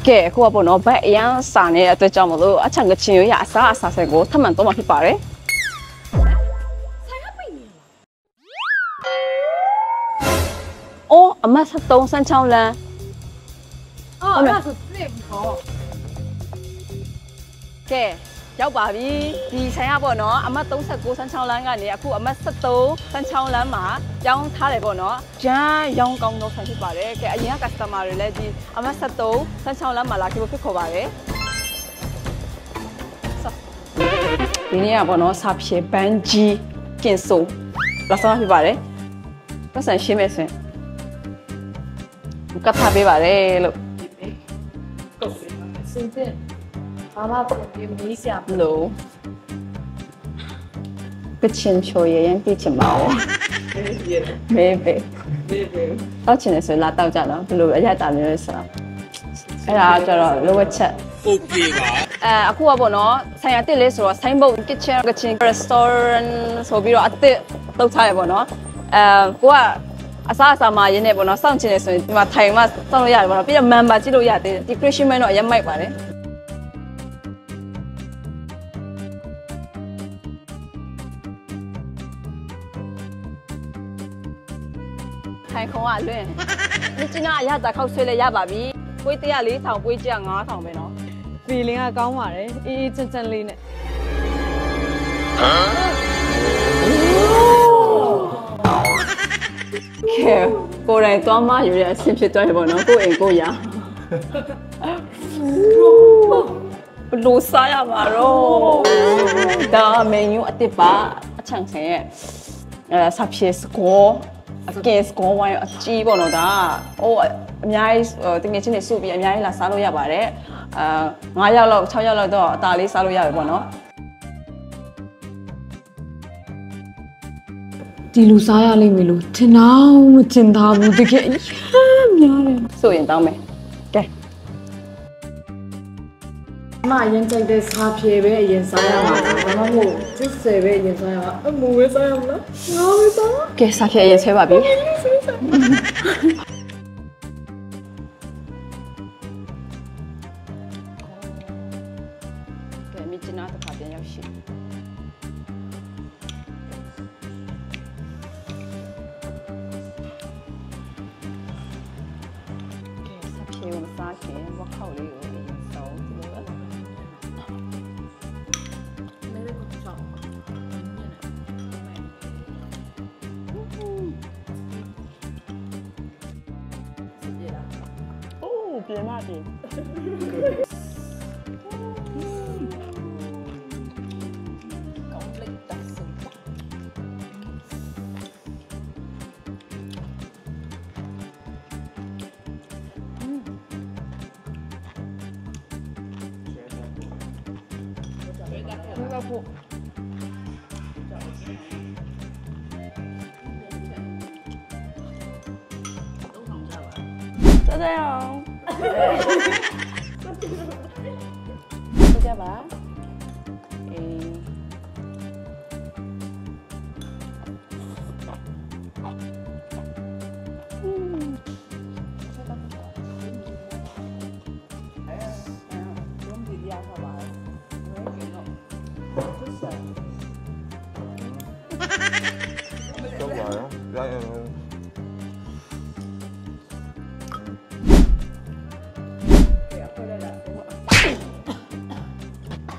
ကဲခုကပေါ့နော်ဘက်အရန်စာနေတဲ့အတွက်ကြောင့်မလို့အချက်ကချင်းရအစားအစာဆိုင်ကိုထပ်မံတော့မှဖြစ်ပါတယ်အော်အမတ်73စန်းချောင်းလမ်းအော်အဲ့ဒါဆိုပြည့်ပြီဟောကဲရောက်ပါပြီဒီဆိုင်ကပေါ့နော်အမတ်39စန်းချောင်းလမ်းကနေအခုအမတ်73စန်းချောင်းလမ်းမှာကျောင်းထားတယ်ပေါ့နော်ဂျန်ရောင်းကောင်းတော့ဆိုင်ဖြစ်ပါတယ်ကဲအရင်က customer တွေလည်းဒီအမတ်73စန်းချောင်းလမ်းမှာလာကြည့်ဖို့ဖြစ်ခေါ်ပါတယ်ဒီနေ့ကပေါ့နော်စာဖြေဘန်းကြီးကင်ဆိုလာစားဖြစ်ပါတယ်ပတ်စံရှင်းမယ်ဆိုရင်ကတ်ထားပေးပါတယ်လို့ကုတ်စင်တဲ့ဘာမှပြင်မီးစရာလို့ကချင်ချိုရရင်ပြချင်ပါဦးမေးပဲတောက်ချင်တယ်ဆိုလာတောက်ကြတော့ဘယ်လိုအရတာမျိုးလဲဆိုတာအဲ့ဒါကျတော့လိုဝက်ချက်ဟုတ်ပြီပါအခုကပေါ့နော်ဆိုင်ရတစ်လေးဆိုတော့ဆိုင်းဘုတ် kitchen ကချင် restaurant ဆိုပြီးတော့အတစ်တုတ်ထားရပေါ့နော်ကိုကအစားအစာမှာရင်းနေပေါ့နော်စောင့်ချင်တယ်ဆိုရင်ဒီမှာထိုင်မှစောင့်လို့ရတယ်ပေါ့နော်ပြီးတော့ member ကြည့်လို့ရတယ် decoration မဲ့တော့အရင်မိုက်ပါတယ်ထိုင်ခုံကလွင့်ဒီကျနာအရတာခောက်ဆွဲလဲရပါပြီပွေး100 4000ပွေး100 5000ပဲနော် feeling ကကောင်းပါတယ်အေးအေးချမ်းချမ်းလေးနဲ့ကဲကိုယ်တိုင်သွားမှယူရအဆင်ဖြစ်သွားတယ်ပေါ့နော်ကိုယ်အိမ်ကိုရဘလို့စားရမှာတော့ဒါမင်းယူအတစ်ပါအချန်ဆန်ရဲ့ဆပ်ဖြေစကောအကဲစကောဝိုင်းအကြီးပေါ့နော်ဒါဟိုအများကြီးတကယ်ချင်းနေစုပြီးအများကြီးလာစားလို့ရပါတယ်9ရောက်လောက်6ရောက်လောက်တော့အသာလေးစားလို့ရပြီပေါ့နော်ဒီလူစားရလိမ့်မယ်လို့ထင်တော့မထင်သားဘူးတကယ်အများတယ်ဆိုရင်တောင်းမယ်ကဲအမအရင်ကြိုက်တဲ့စားဖြေပဲအရင်စားရမှာဘာမှမဟုတ်ကျွတ်ဆယ်ပဲအရင်စားရမှာအမူပဲစားရမလားငါပဲစားကဲစားဖြေအရင်ဆဲပါပြီကဲမြကျနာတစ်ခါပြန်ရောက်ရှိစားခင်ဝက်ခေါက်လေးကိုအရင်ဆုံးဒီလိုပဲလေးကိုချောက်အိုးပြန်လာပြီ짜자요. 짜자봐.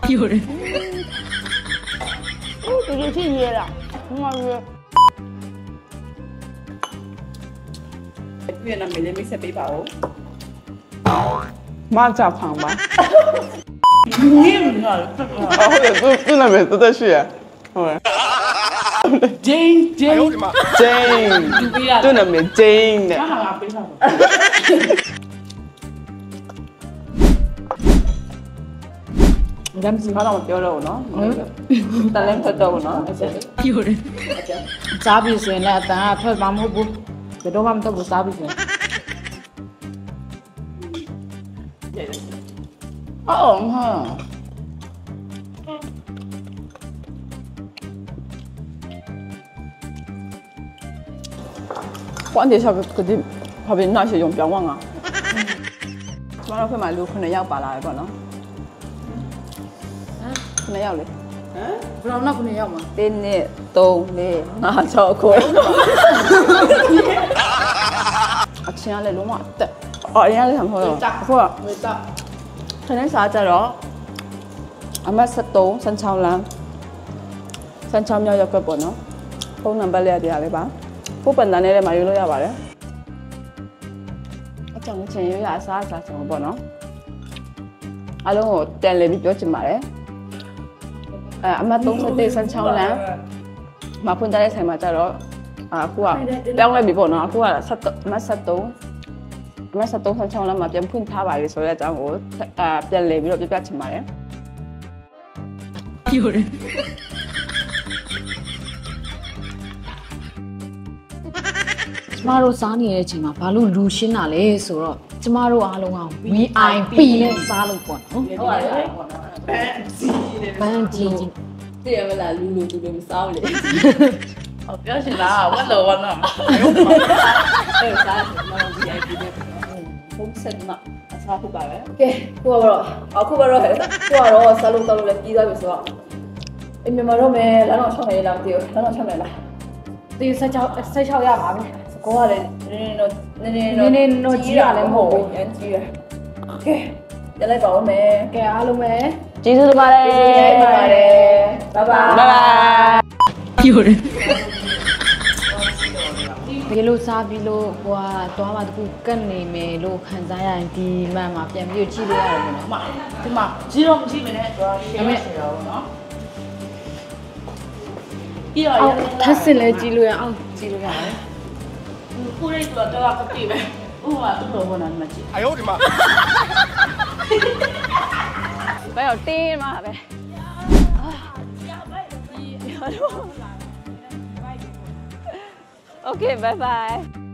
有人，直接去约了，很好约。越南美人没吃背包，马甲旁吧。你啊，或者越南美都在去，真，越南美真的。咱是好像丢了喏，咱连ထွက်တော့喏，丢了。စားပြီဆိုရင်လည်းအတန်ကထွက်မှာမဟုတ်ဘူး။ဘယ်တော့မှမတော့ဘူးစားပြီဆိုရင်။အော်ဟာ关键下个这旁边那些用不要忘啊。ကျမတို့ဖက်မှာလူ9ယောက်ပါလာတယ်ပေါ့နော်9ယောက်လေ ဟမ်ဘယ်တော့နောက်9ရောက်မှာ1 2 3 4 5 6 9အချင်းကလည်းလုံးဝအသက်အော်အရင်ကလည်းမဟုတ်တော့အခုက ဝေတာ ခဏစားကြတော့အမတ်73စန်းချောင်းလမ်းစန်းချောင်းမြောက်ရောက်ပေါ့နော်ဖုန်းနံပါတ်လေးတရားလေးပါပို့ပန်တန်းနဲ့မှာယူလို့ရပါတယ်အကြောင်းချင်းရရအစားဆုံးပေါ့နော်အားလုံးကိုတန်လေပြီးပြောချင်ပါတယ်အမတ်31စန်းချောင်းလမ်းမှာဖွင့်တဲ့ဆိုင်မှာကြတော့အခုကပြောင်းလဲပြီပေါ့နော်အခုကအမတ်73အမတ်73စန်းချောင်းလမ်းမှာပြန်ဖွင့်ထားပါလေဆိုတဲ့အကြောင်းကိုပြန်လေပြီးတော့ပြပြချင်ပါတယ်ပြောတယ်ကျမတို့စားနေတဲ့အချိန်မှာဘာလို့လူရှင်းတာလဲဆိုတော့ကျမတို့အားလုံးက VIP နဲ့စားလို့ပေါ့နော်ဟုတ်ပါတယ်ဘန်းကြီးတည်ရမလားလူလူမစားဘူးလေဟောပြောချင်လားဝတ်လို့ဝတ်တော့အဲ့စားမလို့ VIP နဲ့ဘုံဆက်မှာအစားဖြစ်ပါပဲကဲခုကတော့အခုကတော့ဟဲ့ခုကတော့စားလို့တော့လည်းပြီးသွားပြီဆိုတော့အမြင်မှာတော့မယ်လမ်းတော့6နေလားမသိဘူးလမ်းတော့6နေလားဒီ16ရပါပြီကိုကလည်းနည်းတော့ကြီးရလည်းမဟုတ်ဘူးအန်ကြီးရကဲရလိုက်ပါဦးမယ်ကဲအားလုံးပဲကျေးဇူးတင်ပါတယ်ဘိုင်ဘိုင်ပြောတယ်ဒီလိုစားပြီးလို့ဟိုကသွားမှတခုကတ်နေမယ်လို့ခံစားရရင်ဒီမှန်မှာပြန်ပြီးကြည့်လို့ရတယ်ပေါ့နော်ဒီမှာကြီးတော့မကြည့်မနဲ့သွားရှင်းမယ်ဆိုတော့နော်ပြီးတော့ထပ်စင်လဲကြည့်လို့ရအောင်ကြည့်လို့ရတယ်ခုလေးတော့တော့ကတိပဲဥပမာသူ့လိုဘောနာမကြည့်哎呦我的妈ဘယ်တော့တင်းမှာပဲโอเคbye bye